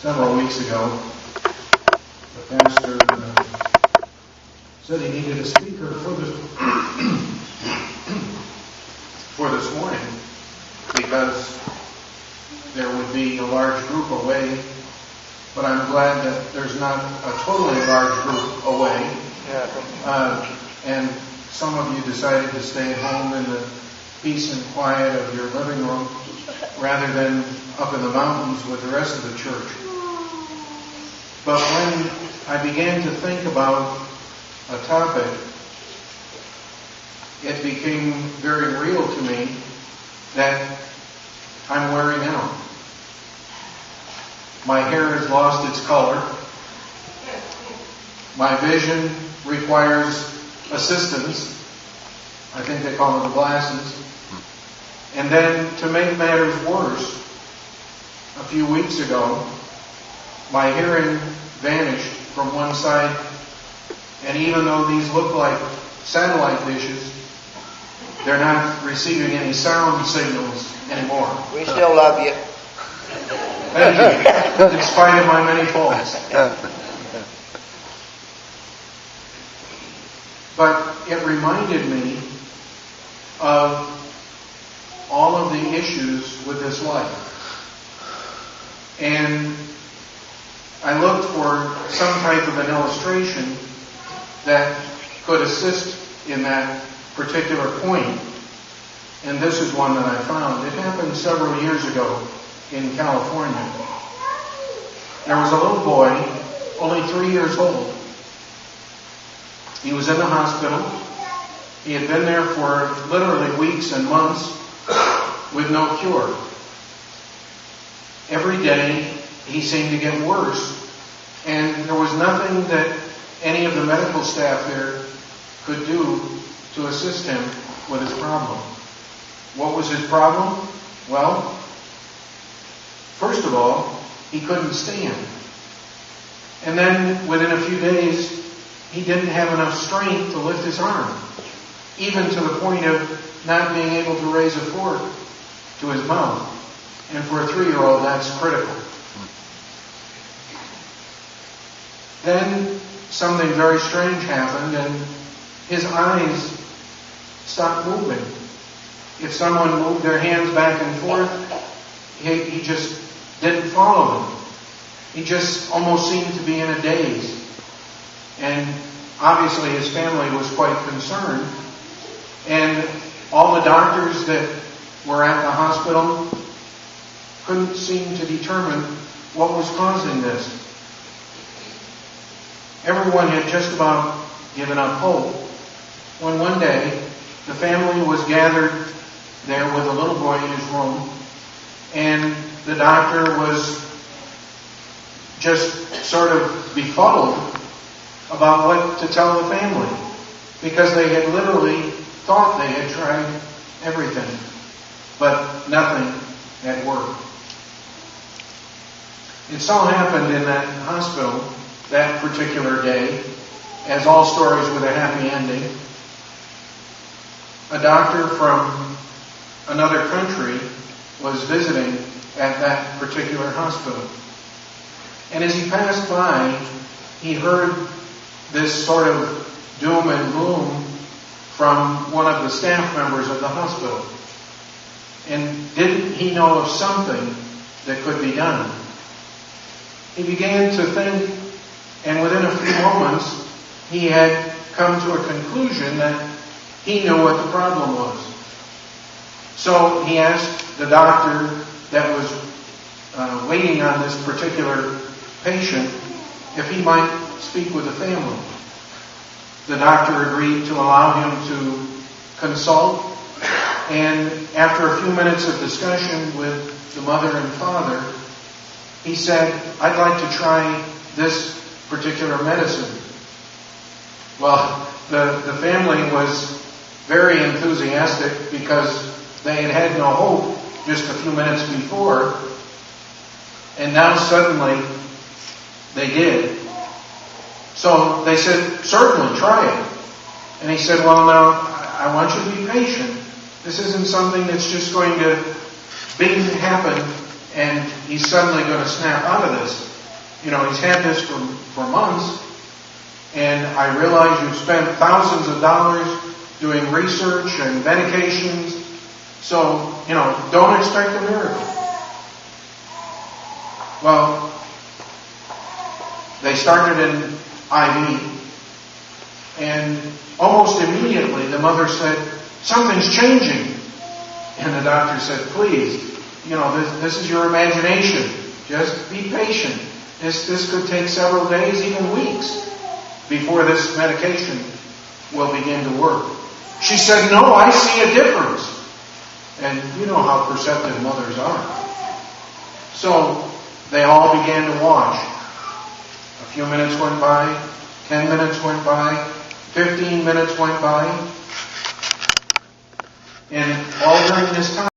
Several weeks ago, the pastor said he needed a speaker for this morning because there would be a large group away, but I'm glad that there's not a totally large group away. And some of you decided to stay home in the peace and quiet of your living room rather than up in the mountains with the rest of the church. But when I began to think about a topic, it became very real to me that I'm wearing out. My hair has lost its color. My vision requires assistance. I think they call it the glasses. And then to make matters worse, a few weeks ago, my hearing vanished from one side, and even though these look like satellite dishes, they're not receiving any sound signals anymore. We still love you. Thank you, in spite of my many faults. But it reminded me of all of the issues with this life. And I looked for some type of an illustration that could assist in that particular point. And this is one that I found. It happened several years ago in California. There was a little boy, only 3 years old. He was in the hospital. He had been there for literally weeks and months with no cure. Every day he seemed to get worse, and there was nothing that any of the medical staff there could do to assist him with his problem. What was his problem? Well, first of all, he couldn't stand. And then within a few days, he didn't have enough strength to lift his arm, even to the point of not being able to raise a fork to his mouth. And for a 3-year-old, that's critical. Then something very strange happened, and his eyes stopped moving. If someone moved their hands back and forth, he just didn't follow them. He just almost seemed to be in a daze. And obviously his family was quite concerned. And all the doctors that were at the hospital couldn't seem to determine what was causing this. Everyone had just about given up hope when one day the family was gathered there with a little boy in his room, and the doctor was just sort of befuddled about what to tell the family, because they had literally thought they had tried everything, but nothing had worked. It so happened in that hospital that particular day, as all stories with a happy ending, a doctor from another country was visiting at that particular hospital. And as he passed by, he heard this sort of doom and gloom from one of the staff members of the hospital. And didn't he know of something that could be done? He began to think, and within a few moments, he had come to a conclusion that he knew what the problem was. So he asked the doctor that was waiting on this particular patient if he might speak with the family. The doctor agreed to allow him to consult, and after a few minutes of discussion with the mother and father, he said, "I'd like to try this particular medicine." Well, the family was very enthusiastic because they had had no hope just a few minutes before, and now suddenly they did. So they said, "Certainly, try it." And he said, "Well, now, I want you to be patient. This isn't something that's just going to bing happen and he's suddenly going to snap out of this. he's had this for months, and I realize you've spent thousands of dollars doing research and medications, so, don't expect a miracle. Well, they started an IV, and almost immediately the mother said, "Something's changing." And the doctor said, "Please, this is your imagination. Just be patient. This could take several days, even weeks, before this medication will begin to work." She said, "No, I see a difference." And you know how perceptive mothers are. So they all began to watch. A few minutes went by, 10 minutes went by, 15 minutes went by, and all during this time,